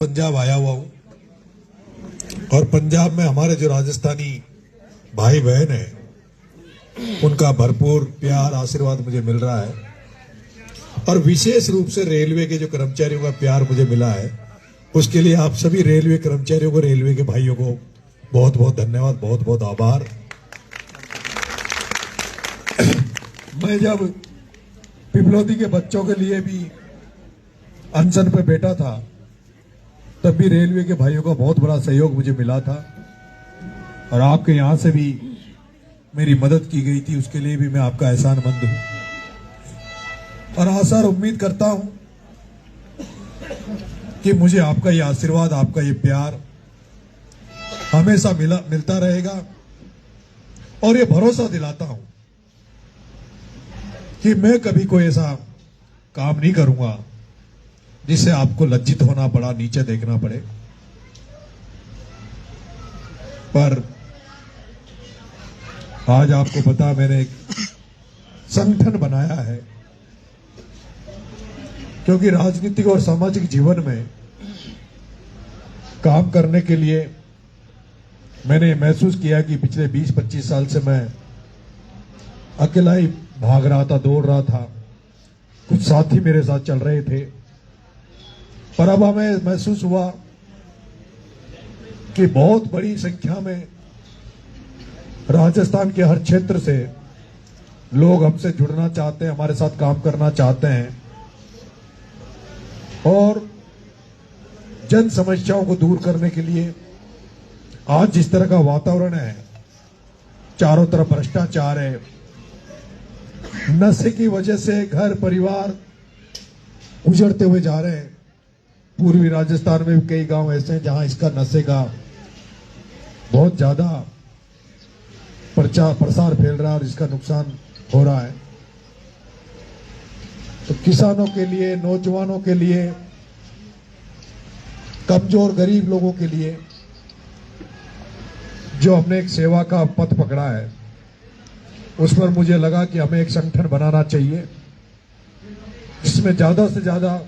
पंजाब आया हुआ हूं और पंजाब में हमारे जो राजस्थानी भाई बहन हैं उनका भरपूर प्यार आशीर्वाद मुझे मिल रहा है और विशेष रूप से रेलवे के जो कर्मचारियों का प्यार मुझे मिला है उसके लिए आप सभी रेलवे कर्मचारियों को, रेलवे के भाइयों को बहुत बहुत धन्यवाद, बहुत बहुत आभार। मैं जब पिपलौदी के बच्चों के लिए भी अनशन पे बैठा था तब भी रेलवे के भाइयों का बहुत बड़ा सहयोग मुझे मिला था और आपके यहां से भी मेरी मदद की गई थी, उसके लिए भी मैं आपका एहसानमंद हूं और आशा और उम्मीद करता हूं कि मुझे आपका ये आशीर्वाद, आपका ये प्यार हमेशा मिलता रहेगा और ये भरोसा दिलाता हूं कि मैं कभी कोई ऐसा काम नहीं करूंगा जिससे आपको लज्जित होना पड़ा, नीचे देखना पड़े। पर आज आपको पता, मैंने एक संगठन बनाया है क्योंकि राजनीतिक और सामाजिक जीवन में काम करने के लिए मैंने महसूस किया कि पिछले 20-25 साल से मैं अकेला ही भाग रहा था, दौड़ रहा था, कुछ साथी मेरे साथ चल रहे थे, पर अब हमें महसूस हुआ कि बहुत बड़ी संख्या में राजस्थान के हर क्षेत्र से लोग हमसे जुड़ना चाहते हैं, हमारे साथ काम करना चाहते हैं और जन समस्याओं को दूर करने के लिए आज जिस तरह का वातावरण है, चारों तरफ भ्रष्टाचार है, नशे की वजह से घर परिवार उजड़ते हुए जा रहे हैं। पूर्वी राजस्थान में भी कई गांव ऐसे हैं जहां इसका नशे का बहुत ज्यादा प्रसार फैल रहा है और इसका नुकसान हो रहा है। तो किसानों के लिए, नौजवानों के लिए, कमजोर गरीब लोगों के लिए जो हमने एक सेवा का पथ पकड़ा है, उस पर मुझे लगा कि हमें एक संगठन बनाना चाहिए जिसमें ज्यादा से ज्यादा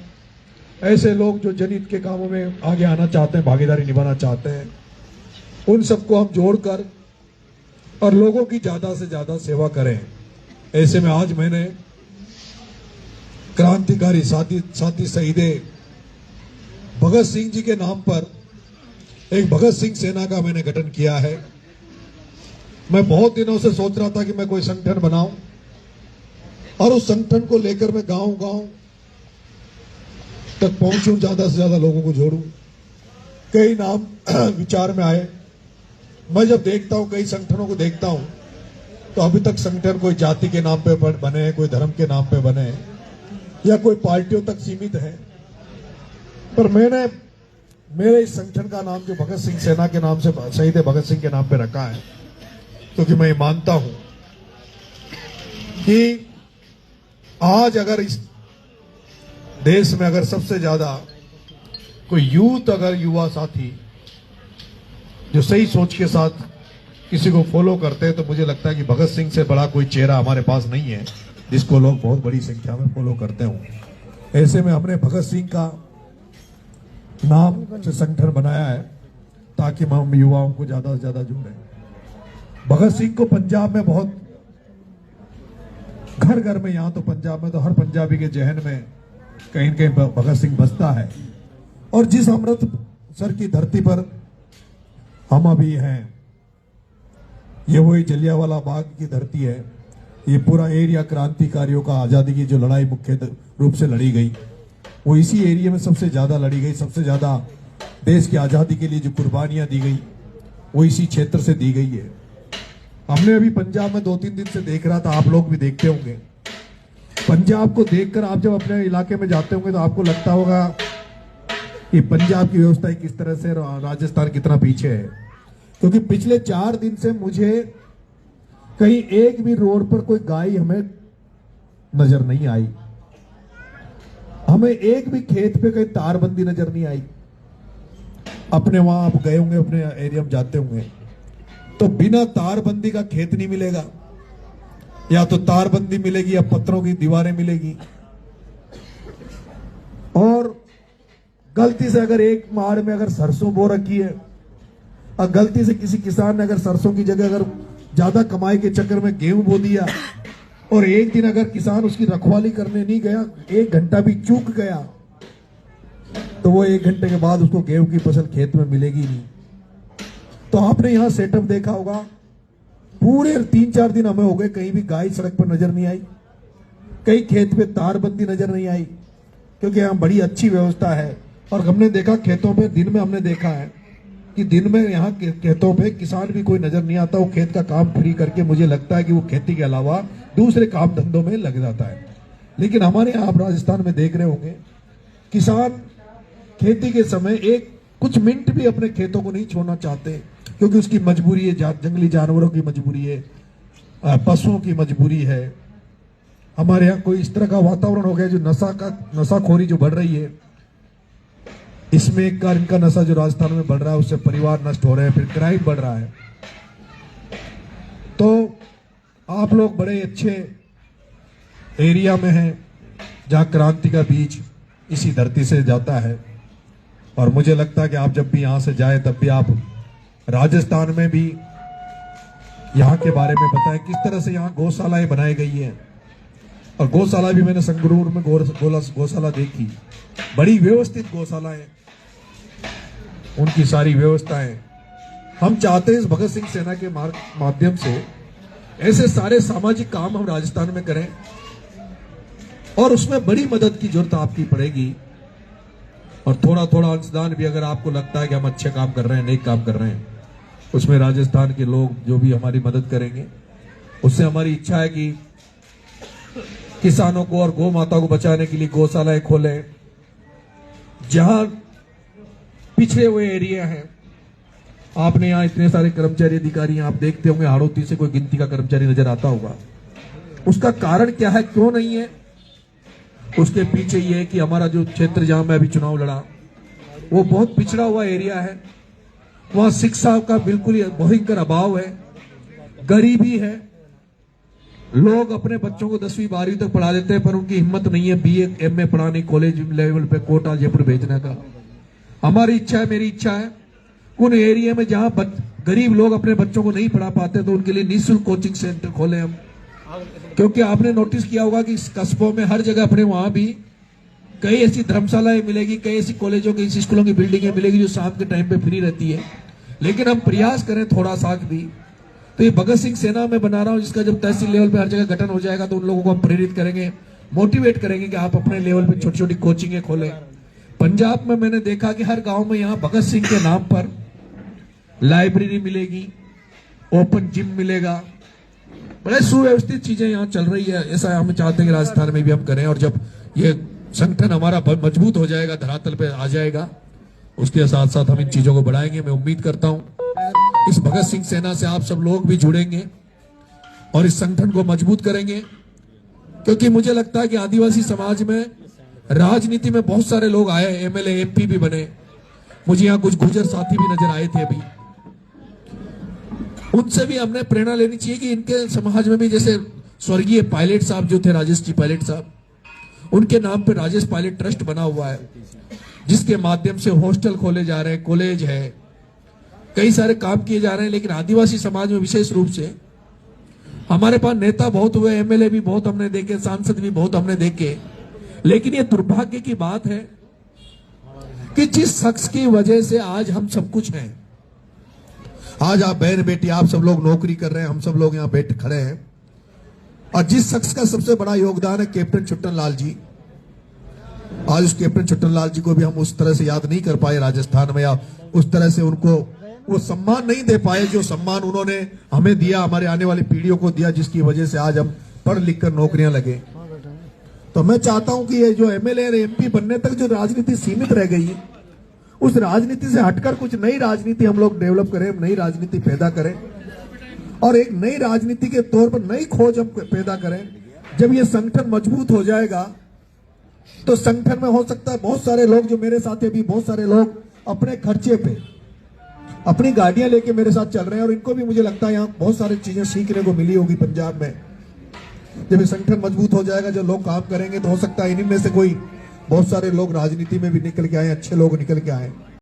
ऐसे लोग जो जनहित के कामों में आगे आना चाहते हैं, भागीदारी निभाना चाहते हैं, उन सबको हम जोड़कर और लोगों की ज्यादा से ज्यादा सेवा करें। ऐसे में आज मैंने क्रांतिकारी साथी शहीदे भगत सिंह जी के नाम पर एक भगत सिंह सेना का मैंने गठन किया है। मैं बहुत दिनों से सोच रहा था कि मैं कोई संगठन बनाऊं और उस संगठन को लेकर मैं गांव तक पहुंचूं, ज्यादा से ज्यादा लोगों को जोड़ूं। कई नाम विचार में आए। मैं जब देखता हूं, कई संगठनों को देखता हूं, तो अभी तक संगठन कोई जाति के नाम पे बने हैं, कोई धर्म के नाम पे बने हैं या कोई पार्टियों तक सीमित है। पर मेरे इस संगठन का नाम जो भगत सिंह सेना के नाम से, शहीद भगत सिंह के नाम पे रखा है, क्योंकि मैं मानता हूं कि आज अगर इस देश में अगर सबसे ज्यादा कोई युवा साथी जो सही सोच के साथ किसी को फॉलो करते हैं, तो मुझे लगता है कि भगत सिंह से बड़ा कोई चेहरा हमारे पास नहीं है जिसको लोग बहुत बड़ी संख्या में फॉलो करते हों। ऐसे में हमने भगत सिंह का नाम से संगठन बनाया है ताकि हम युवाओं को ज्यादा से ज्यादा जोड़ें। भगत सिंह को पंजाब में बहुत घर घर में, यहां तो पंजाब में तो हर पंजाबी के जहन में कहीं न कहीं भगत सिंह बसता है और जिस अमृतसर की धरती पर हम अभी हैं, ये वही जलियांवाला बाग की धरती है। ये पूरा एरिया क्रांतिकारियों का, आजादी की जो लड़ाई मुख्य रूप से लड़ी गई वो इसी एरिया में सबसे ज्यादा लड़ी गई। सबसे ज्यादा देश की आजादी के लिए जो कुर्बानियां दी गई वो इसी क्षेत्र से दी गई है। हमने अभी पंजाब में 2-3 दिन से देख रहा था, आप लोग भी देखते होंगे। पंजाब को देखकर आप जब अपने इलाके में जाते होंगे तो आपको लगता होगा कि पंजाब की व्यवस्था किस तरह से, राजस्थान कितना पीछे है। क्योंकि पिछले 4 दिन से मुझे कहीं एक भी रोड पर कोई गाय हमें नजर नहीं आई, हमें एक भी खेत पे कहीं तारबंदी नजर नहीं आई। अपने वहां आप गए होंगे, अपने एरिया में जाते होंगे तो बिना तारबंदी का खेत नहीं मिलेगा, या तो तारबंदी मिलेगी या पत्थरों की दीवारें मिलेगी। और गलती से अगर एक माड़ में अगर सरसों बो रखी है और गलती से किसी किसान ने अगर सरसों की जगह अगर ज्यादा कमाई के चक्कर में गेहूं बो दिया और एक दिन अगर किसान उसकी रखवाली करने नहीं गया, 1 घंटा भी चूक गया, तो वो 1 घंटे के बाद उसको गेहूं की फसल खेत में मिलेगी नहीं। तो आपने यहां सेटअप देखा होगा, पूरे 3-4 दिन हमें हो गए, कहीं भी गाय सड़क पर नजर नहीं आई, कहीं खेत पे तारबंदी नजर नहीं आई, क्योंकि यहाँ बड़ी अच्छी व्यवस्था है। और हमने देखा खेतों पे, दिन में हमने देखा है कि दिन में यहाँ खेतों पे किसान भी कोई नजर नहीं आता, वो खेत का काम फ्री करके मुझे लगता है कि वो खेती के अलावा दूसरे काम धंधों में लग जाता है। लेकिन हमारे यहाँ आप राजस्थान में देख रहे होंगे, किसान खेती के समय कुछ मिनट भी अपने खेतों को नहीं छोड़ना चाहते, क्योंकि उसकी मजबूरी है, जंगली जानवरों की मजबूरी है, पशुओं की मजबूरी है। हमारे यहाँ कोई इस तरह का वातावरण हो गया जो नशाखोरी जो बढ़ रही है, इसमें एक कार इनका नशा जो राजस्थान में बढ़ रहा है, उससे परिवार नष्ट हो रहे हैं, फिर क्राइम बढ़ रहा है। तो आप लोग बड़े अच्छे एरिया में हैं जहां क्रांति का बीज इसी धरती से जाता है, और मुझे लगता है कि आप जब भी यहां से जाए तब भी आप राजस्थान में भी यहाँ के बारे में बताएं, किस तरह से यहाँ गौशालाएं बनाई गई हैं। और गौशाला भी मैंने संगरूर में गौशाला देखी, बड़ी व्यवस्थित गौशालाएं, उनकी सारी व्यवस्थाएं। हम चाहते हैं इस भगत सिंह सेना के माध्यम से ऐसे सारे सामाजिक काम हम राजस्थान में करें, और उसमें बड़ी मदद की जरूरत आपकी पड़ेगी। और थोड़ा थोड़ा अंशदान भी अगर आपको लगता है कि हम अच्छे काम कर रहे हैं, नेक काम कर रहे हैं, उसमें राजस्थान के लोग जो भी हमारी मदद करेंगे, उससे हमारी इच्छा है कि किसानों को और गौ माता को बचाने के लिए गौशालाएं खोलें। जहां पिछड़े हुए एरिया हैं, आपने यहाँ इतने सारे कर्मचारी अधिकारी आप देखते होंगे, हाड़ौती से कोई गिनती का कर्मचारी नजर आता होगा। उसका कारण क्या है, क्यों नहीं है? उसके पीछे ये है कि हमारा जो क्षेत्र जहां मैं अभी चुनाव लड़ा, वो बहुत पिछड़ा हुआ एरिया है। वहां शिक्षा का बिल्कुल भयंकर अभाव है, गरीबी है। लोग अपने बच्चों को 10वीं 12वीं तक पढ़ा देते हैं, पर उनकी हिम्मत नहीं है BA MA पढ़ाने, कॉलेज लेवल पे कोटा जयपुर भेजने का। हमारी इच्छा है, मेरी इच्छा है, उन एरिया में जहां गरीब लोग अपने बच्चों को नहीं पढ़ा पाते, तो उनके लिए निःशुल्क कोचिंग सेंटर खोले हम। क्योंकि आपने नोटिस किया होगा कि इस कस्बों में हर जगह अपने वहां भी कई ऐसी धर्मशालाएं मिलेगी, कई ऐसी कॉलेजों की, स्कूलों की बिल्डिंगें मिलेगी जो शाम के टाइम पे फ्री रहती है। लेकिन हम प्रयास करें थोड़ा सा भी, तो ये भगत सिंह सेना में बना रहा हूं, जिसका जब तहसील लेवल पे हर जगह गठन हो जाएगा, तो उन लोगों को हम प्रेरित करेंगे, मोटिवेट करेंगे कि आप अपने लेवल पे छोटी छोटी कोचिंगें खोलें। पंजाब में मैंने देखा कि हर गांव में यहाँ भगत सिंह के नाम पर लाइब्रेरी मिलेगी, ओपन जिम मिलेगा, बड़े सुव्यवस्थित चीजें यहाँ चल रही है। ऐसा हम चाहते हैं कि राजस्थान में भी हम करें, और जब ये संगठन हमारा मजबूत हो जाएगा, धरातल पे आ जाएगा, उसके साथ साथ हम इन चीजों को बढ़ाएंगे। मैं उम्मीद करता हूं इस भगत सिंह सेना से आप सब लोग भी जुड़ेंगे और इस संगठन को मजबूत करेंगे, क्योंकि मुझे लगता है कि आदिवासी समाज में राजनीति में बहुत सारे लोग आए, MLA MP भी बने। मुझे यहाँ कुछ गुर्जर साथी भी नजर आए थे अभी, उनसे भी हमने प्रेरणा लेनी चाहिए कि इनके समाज में भी, जैसे स्वर्गीय पायलट साहब जो थे, राजेश जी पायलट साहब, उनके नाम पे राजेश पायलट ट्रस्ट बना हुआ है, जिसके माध्यम से हॉस्टल खोले जा रहे हैं, कॉलेज है, कई सारे काम किए जा रहे हैं। लेकिन आदिवासी समाज में विशेष रूप से हमारे पास नेता बहुत हुए, MLA भी बहुत हमने देखे, सांसद भी बहुत हमने देखे, लेकिन ये दुर्भाग्य की बात है कि जिस शख्स की वजह से आज हम सब कुछ हैं, आज आप बहन बेटी आप सब लोग नौकरी कर रहे हैं, हम सब लोग यहाँ बैठ खड़े हैं, और जिस शख्स का सबसे बड़ा योगदान है कैप्टन छुट्टन लाल जी, आज उस कैप्टन छुट्टन लाल जी को भी हम उस तरह से याद नहीं कर पाए राजस्थान में, या उस तरह से उनको वो सम्मान नहीं दे पाए जो सम्मान उन्होंने हमें दिया, हमारे आने वाली पीढ़ियों को दिया, जिसकी वजह से आज हम पढ़ लिख कर नौकरियां लगे। तो मैं चाहता हूं कि ये जो MLA और MP बनने तक जो राजनीति सीमित रह गई है, उस राजनीति से हटकर कुछ नई राजनीति हम लोग डेवलप करें, नई राजनीति पैदा करें, और एक नई राजनीति के तौर पर नई खोज हम पैदा करें। जब ये संगठन मजबूत हो जाएगा, तो संगठन में हो सकता है बहुत सारे लोग जो मेरे साथ भी, बहुत सारे लोग अपने खर्चे पे अपनी गाड़ियां लेके मेरे साथ चल रहे हैं, और इनको भी मुझे लगता है यहाँ बहुत सारी चीजें सीखने को मिली होगी पंजाब में। जब ये संगठन मजबूत हो जाएगा, जब लोग काम करेंगे, तो हो सकता है इन्हीं में से कोई बहुत सारे लोग राजनीति में भी निकल के आए, अच्छे लोग निकल के आए।